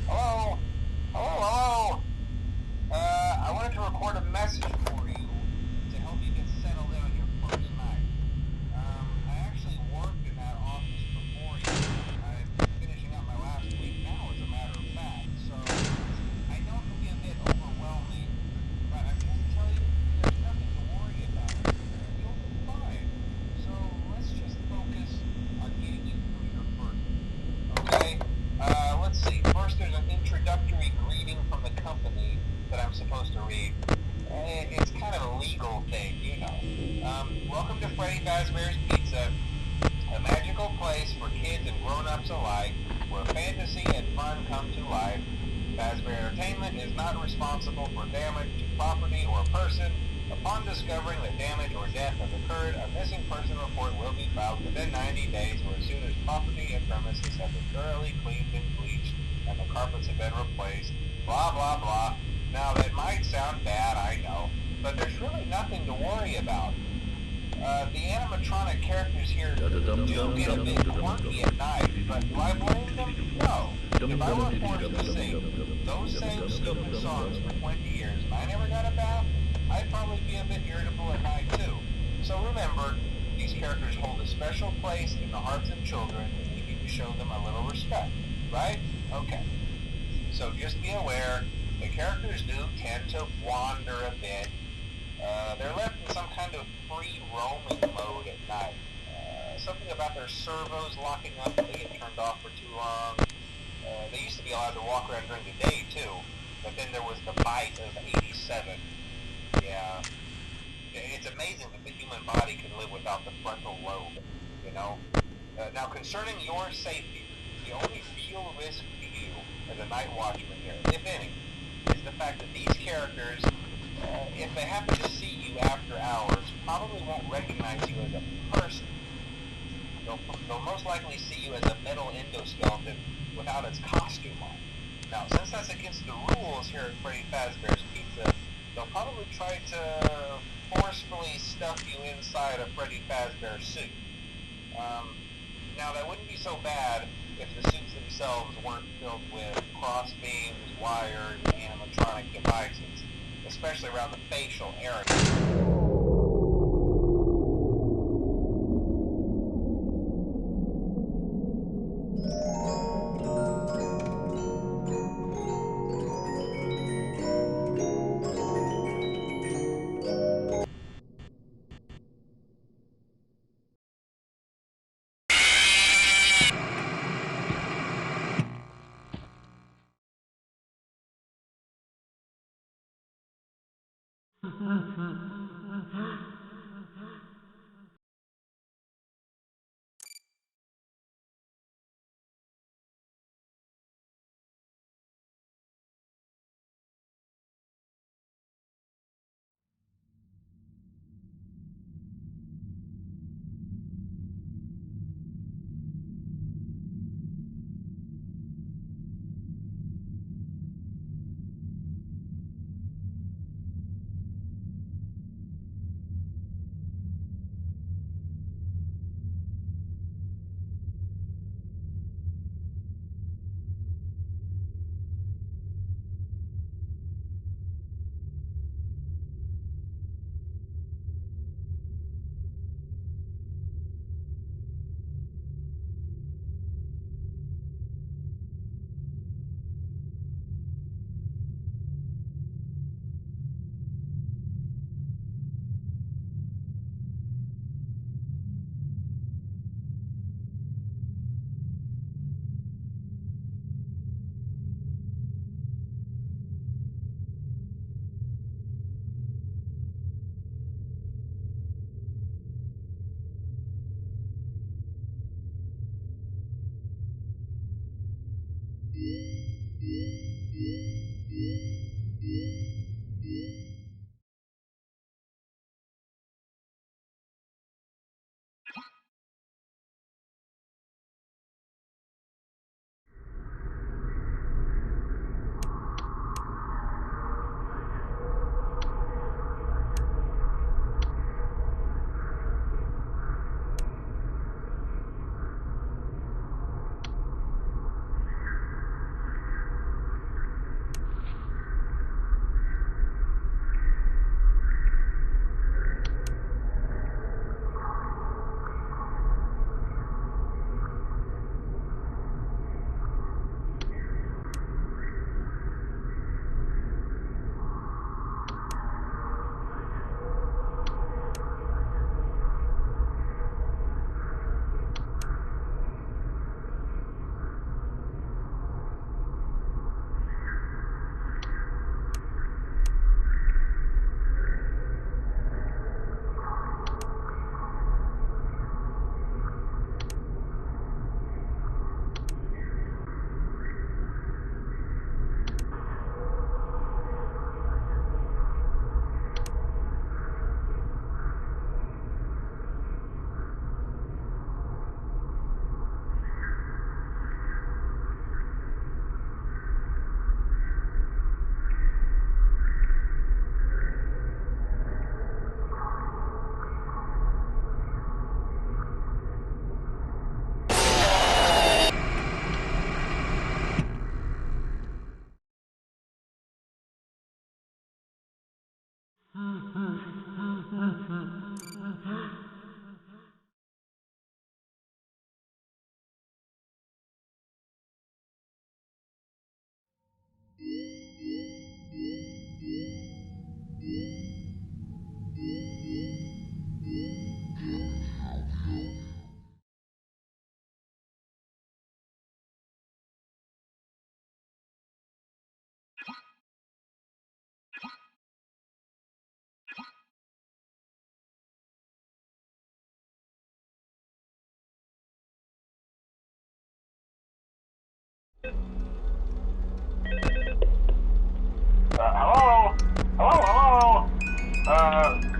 Hello? Hello? I wanted to record a message for you to help you get settled in on your first night. I actually worked in that office before you. I'm finishing up my last week now, as a matter of fact, so I know it can be a bit overwhelming, but I'm here to tell you there's nothing to worry about. You'll be fine. So let's just focus on getting you through your first week, okay? Let's see. First, there's an introductory greeting from the company that I'm supposed to read. It's kind of a legal thing, you know. Welcome to Freddy Fazbear's Pizza, a magical place for kids and grown-ups alike, where fantasy and fun come to life. Fazbear Entertainment is not responsible for damage to property or person. Upon discovering that damage or death has occurred, a missing person report will be filed within 90 days or as soon as property and premises have been thoroughly cleaned and bleached and the carpets have been replaced. Blah, blah, blah. Now, that might sound bad, I know, but there's really nothing to worry about. The animatronic characters here do get a bit quirky at night, but do I blame them? No. If I were forced to sing those same stupid songs for 20 years and I never got a bath, I'd probably be a bit irritable at night too. So remember, these characters hold a special place in the hearts of children and we need to show them a little respect, right? Okay. So just be aware, the characters do tend to wander a bit. They're left in some kind of free roaming mode at night. Something about their servos locking up if they get turned off for too long. They used to be allowed to walk around during the day too, but then there was the bite of 87. Yeah. It's amazing that the human body can live without the frontal lobe, you know? Now, concerning your safety, the only real risk to you as a night watchman here, if any, is the fact that these characters, if they happen to see you after hours, probably won't recognize you as a person. They'll most likely see you as a metal endoskeleton without its costume on. Now, since that's against the rules here at Freddy Fazbear's Pizza, they'll probably try to forcefully stuff you inside a Freddy Fazbear suit. Now, that wouldn't be so bad if the suits themselves weren't filled with cross beams, wires, and animatronic devices, especially around the facial area.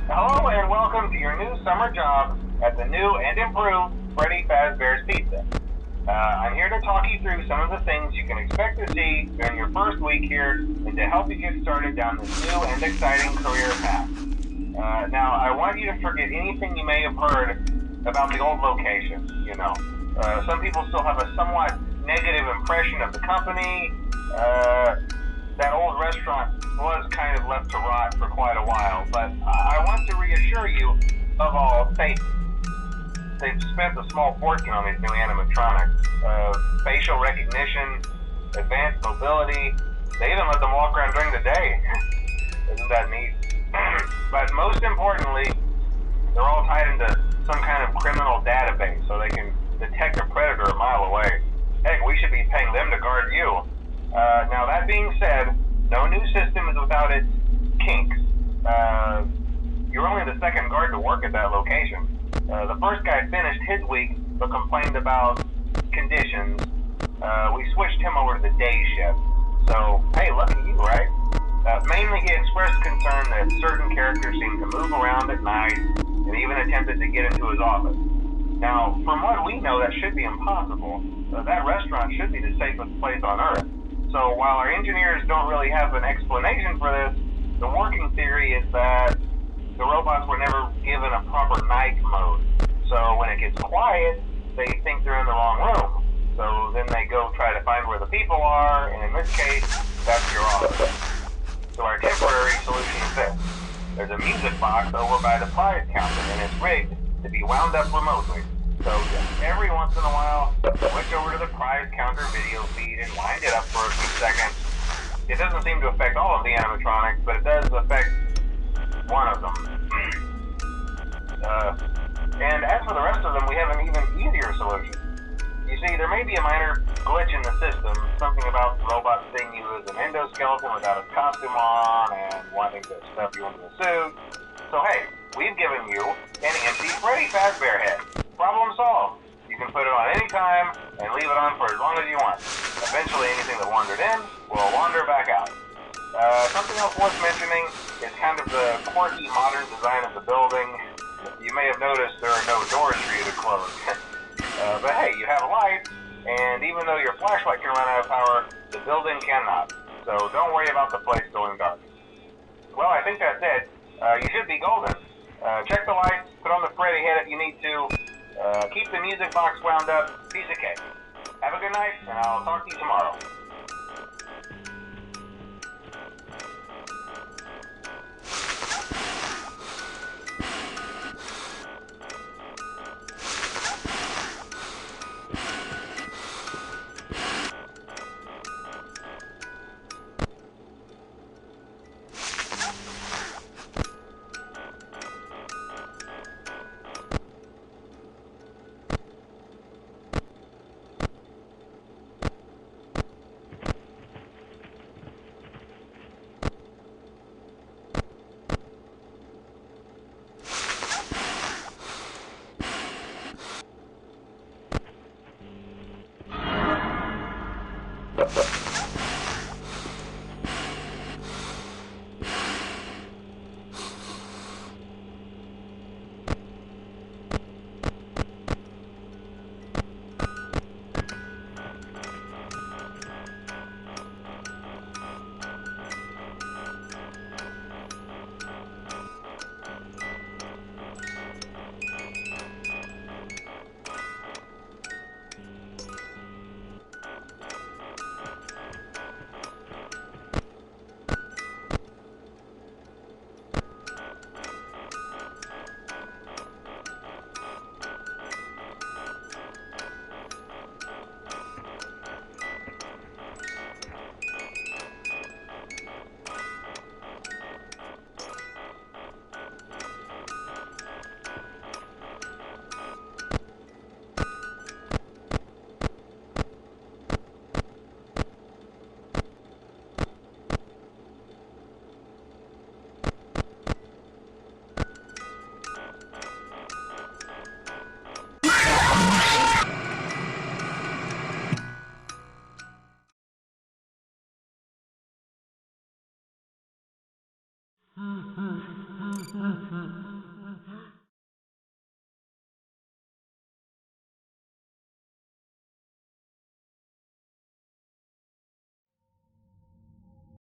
Hello and welcome to your new summer job at the new and improved Freddy Fazbear's Pizza. I'm here to talk you through some of the things you can expect to see during your first week here and to help you get started down this new and exciting career path. Now, I want you to forget anything you may have heard about the old location, some people still have a somewhat negative impression of the company. That old restaurant was kind of left to rot for quite a while, but I want to reassure you of all safety. They've spent a small fortune on these new animatronics. Facial recognition, advanced mobility. They even let them walk around during the day. Isn't that neat? But most importantly, they're all tied into some kind of criminal database so they can detect a predator a mile away. Heck, we should be paying them to guard you. Now that being said, no new system is without its kinks. You're only the second guard to work at that location. The first guy finished his week but complained about conditions. We switched him over to the day shift. So, hey, lucky you, right? Mainly he expressed concern that certain characters seemed to move around at night and even attempted to get into his office. Now, from what we know, that should be impossible. That restaurant should be the safest place on Earth. So while our engineers don't really have an explanation for this, the working theory is that the robots were never given a proper night mode. So when it gets quiet, they think they're in the wrong room. So then they go try to find where the people are, and in this case, that's your office. So our temporary solution is this. There's a music box over by the prize counter, and it's rigged to be wound up remotely. So every once in a while, switch over to the prize counter video feed and wind it up for a few seconds. It doesn't seem to affect all of the animatronics, but it does affect one of them. And as for the rest of them, we have an even easier solution. You see, there may be a minor glitch in the system, something about the robot seeing you as an endoskeleton without a costume on and wanting to stuff you into a suit. So hey, we've given you an empty Freddy Fazbear head. Problem solved. You can put it on any time and leave it on for as long as you want. Eventually anything that wandered in will wander back out. Something else worth mentioning is kind of the quirky modern design of the building. You may have noticed there are no doors for you to close. But hey, you have a light, and even though your flashlight can run out of power, the building cannot. So don't worry about the place going dark. Well, I think that's it. You should be golden. Check the lights, put on the Freddy head if you need to. Keep the music box wound up. Piece of cake. Have a good night, and I'll talk to you tomorrow.